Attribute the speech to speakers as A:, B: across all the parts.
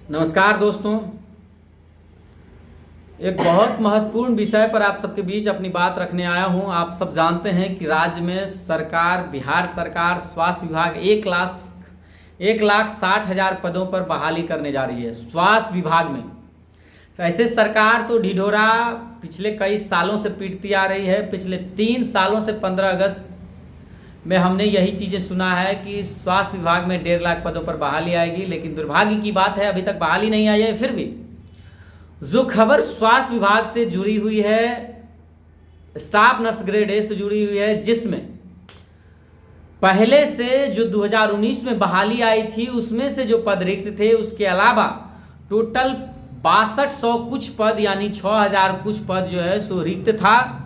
A: नमस्कार दोस्तों। एक बहुत महत्वपूर्ण विषय पर आप सबके बीच अपनी बात रखने आया हूं। आप सब जानते हैं कि राज्य में बिहार सरकार स्वास्थ्य विभाग 1,60,000 पदों पर बहाली करने जा रही है स्वास्थ्य विभाग में। तो ऐसे सरकार तो ढिढोरा पिछले कई सालों से पीटती आ रही है। पिछले 3 सालों से 15 अगस्त में हमने यही चीज़ें सुना है कि स्वास्थ्य विभाग में 1.5 लाख पदों पर बहाली आएगी, लेकिन दुर्भाग्य की बात है अभी तक बहाली नहीं आई है। फिर भी जो खबर स्वास्थ्य विभाग से जुड़ी हुई है, स्टाफ नर्स ग्रेड ए से जुड़ी हुई है, जिसमें पहले से जो 2019 में बहाली आई थी उसमें से जो पद रिक्त थे, उसके अलावा टोटल 6200 कुछ पद यानी 6000 कुछ पद जो है सो रिक्त था।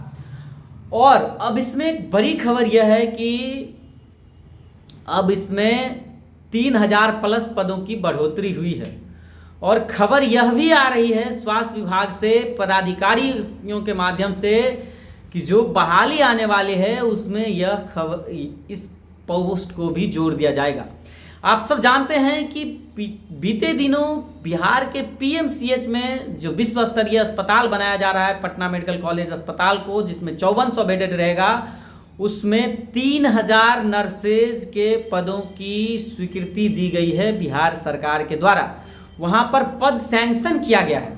A: और अब इसमें एक बड़ी खबर यह है कि अब इसमें 3000 प्लस पदों की बढ़ोतरी हुई है। और खबर यह भी आ रही है स्वास्थ्य विभाग से पदाधिकारियों के माध्यम से कि जो बहाली आने वाले हैं उसमें यह खबर, इस पोस्ट को भी जोड़ दिया जाएगा। आप सब जानते हैं कि बीते दिनों बिहार के पीएमसीएच में जो विश्व स्तरीय अस्पताल बनाया जा रहा है, पटना मेडिकल कॉलेज अस्पताल को, जिसमें 5400 बेडेड रहेगा, उसमें 3000 नर्सेज के पदों की स्वीकृति दी गई है बिहार सरकार के द्वारा। वहां पर पद सैंक्शन किया गया है।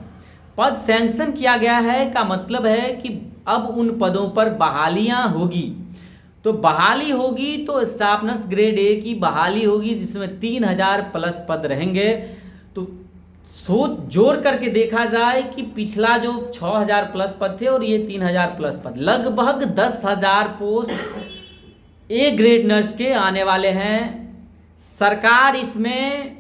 A: पद सैंक्शन किया गया है का मतलब है कि अब उन पदों पर बहालियां होगी। तो बहाली होगी तो स्टाफ नर्स ग्रेड ए की बहाली होगी, जिसमें 3000 प्लस पद रहेंगे। तो सोच जोड़ करके देखा जाए कि पिछला जो 6000 प्लस पद थे और ये 3000 प्लस पद, लगभग 10,000 पोस्ट ए ग्रेड नर्स के आने वाले हैं। सरकार इसमें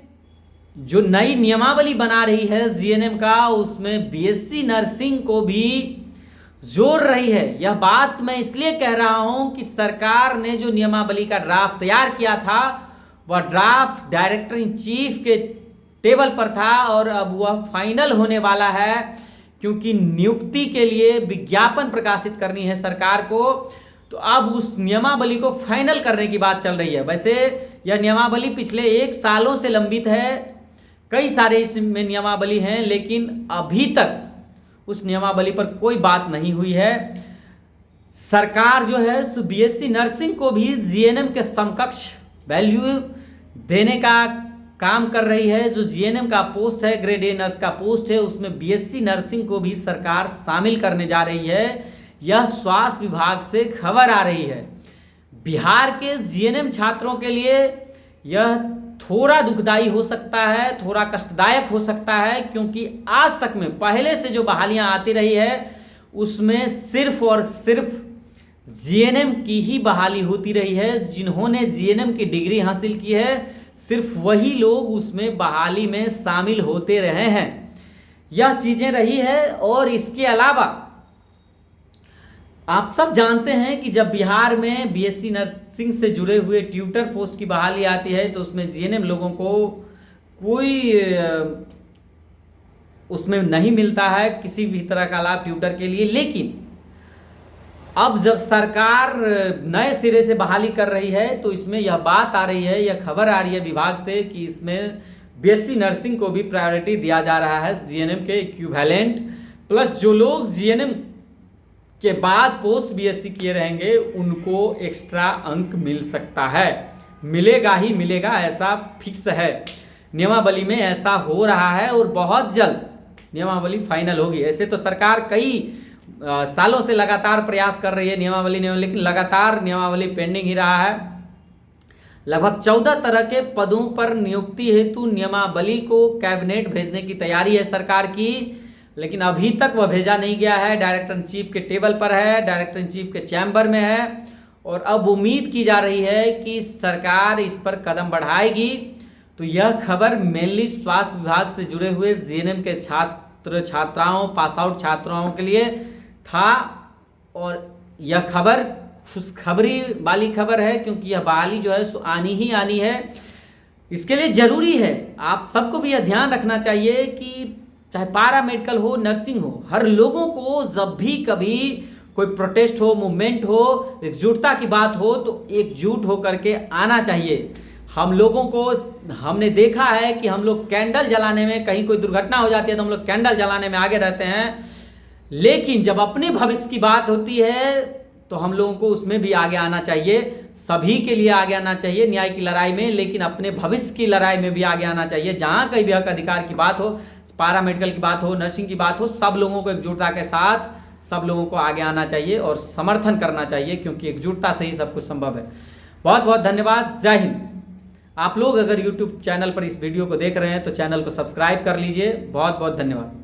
A: जो नई नियमावली बना रही है जीएनएम का, उसमें बीएससी नर्सिंग को भी जोड़ रही है। यह बात मैं इसलिए कह रहा हूं कि सरकार ने जो नियमावली का ड्राफ्ट तैयार किया था वह ड्राफ्ट डायरेक्टर इन चीफ के टेबल पर था और अब वह फाइनल होने वाला है, क्योंकि नियुक्ति के लिए विज्ञापन प्रकाशित करनी है सरकार को। तो अब उस नियमावली को फाइनल करने की बात चल रही है। वैसे यह नियमावली पिछले 1 सालों से लंबित है, कई सारे इसमें नियमावली हैं, लेकिन अभी तक उस नियमावली पर कोई बात नहीं हुई है। सरकार जो है सो बीएससी नर्सिंग को भी जीएनएम के समकक्ष वैल्यू देने का काम कर रही है। जो जीएनएम का पोस्ट है, ग्रेड ए नर्स का पोस्ट है, उसमें बीएससी नर्सिंग को भी सरकार शामिल करने जा रही है। यह स्वास्थ्य विभाग से खबर आ रही है। बिहार के जीएनएम छात्रों के लिए यह थोड़ा दुखदाई हो सकता है, थोड़ा कष्टदायक हो सकता है, क्योंकि आज तक में पहले से जो बहालियां आती रही है उसमें सिर्फ और सिर्फ जीएनएम की ही बहाली होती रही है। जिन्होंने जीएनएम की डिग्री हासिल की है सिर्फ वही लोग उसमें बहाली में शामिल होते रहे हैं। यह चीजें रही है। और इसके अलावा आप सब जानते हैं कि जब बिहार में बीएससी नर्सिंग से जुड़े हुए ट्यूटर पोस्ट की बहाली आती है तो उसमें जीएनएम लोगों को कोई उसमें नहीं मिलता है किसी भी तरह का लाभ ट्यूटर के लिए। लेकिन अब जब सरकार नए सिरे से बहाली कर रही है तो इसमें यह बात आ रही है, यह खबर आ रही है विभाग से कि इसमें बीएससी नर्सिंग को भी प्रायोरिटी दिया जा रहा है जीएनएम के इक्विवेलेंट। प्लस जो लोग जीएनएम के बाद पोस्ट बीएससी किए रहेंगे उनको एक्स्ट्रा अंक मिल सकता है, मिलेगा ही मिलेगा, ऐसा फिक्स है। नियमावली में ऐसा हो रहा है और बहुत जल्द नियमावली फाइनल होगी। ऐसे तो सरकार कई सालों से लगातार प्रयास कर रही है नियमावली, लेकिन लगातार नियमावली पेंडिंग ही रहा है। लगभग 14 तरह के पदों पर नियुक्ति हेतु नियमावली को कैबिनेट भेजने की तैयारी है सरकार की, लेकिन अभी तक वह भेजा नहीं गया है। डायरेक्टर इन चीफ के टेबल पर है, डायरेक्टर इन चीफ के चैम्बर में है और अब उम्मीद की जा रही है कि सरकार इस पर कदम बढ़ाएगी। तो यह खबर मेनली स्वास्थ्य विभाग से जुड़े हुए जीएनएम के छात्राओं, पास आउट छात्राओं के लिए था। और यह खबर खुशखबरी वाली खबर है, क्योंकि यह बहाली जो है सो आनी ही आनी है। इसके लिए जरूरी है, आप सबको भी यह ध्यान रखना चाहिए कि चाहे पारा मेडिकल हो, नर्सिंग हो, हर लोगों को जब भी कभी कोई प्रोटेस्ट हो, मूवमेंट हो, एकजुटता की बात हो तो एकजुट होकर के आना चाहिए। हम लोगों को हमने देखा है कि हम लोग कैंडल जलाने में, कहीं कोई दुर्घटना हो जाती है तो हम लोग कैंडल जलाने में आगे रहते हैं, लेकिन जब अपने भविष्य की बात होती है तो हम लोगों को उसमें भी आगे आना चाहिए। सभी के लिए आगे आना चाहिए न्याय की लड़ाई में, लेकिन अपने भविष्य की लड़ाई में भी आगे आना चाहिए। जहां कहीं भी हक अधिकार की बात हो, पैरामेडिकल की बात हो, नर्सिंग की बात हो, सब लोगों को एकजुटता के साथ सब लोगों को आगे आना चाहिए और समर्थन करना चाहिए, क्योंकि एकजुटता से ही सब कुछ संभव है। बहुत बहुत धन्यवाद। जय हिंद। आप लोग अगर YouTube चैनल पर इस वीडियो को देख रहे हैं तो चैनल को सब्सक्राइब कर लीजिए। बहुत बहुत धन्यवाद।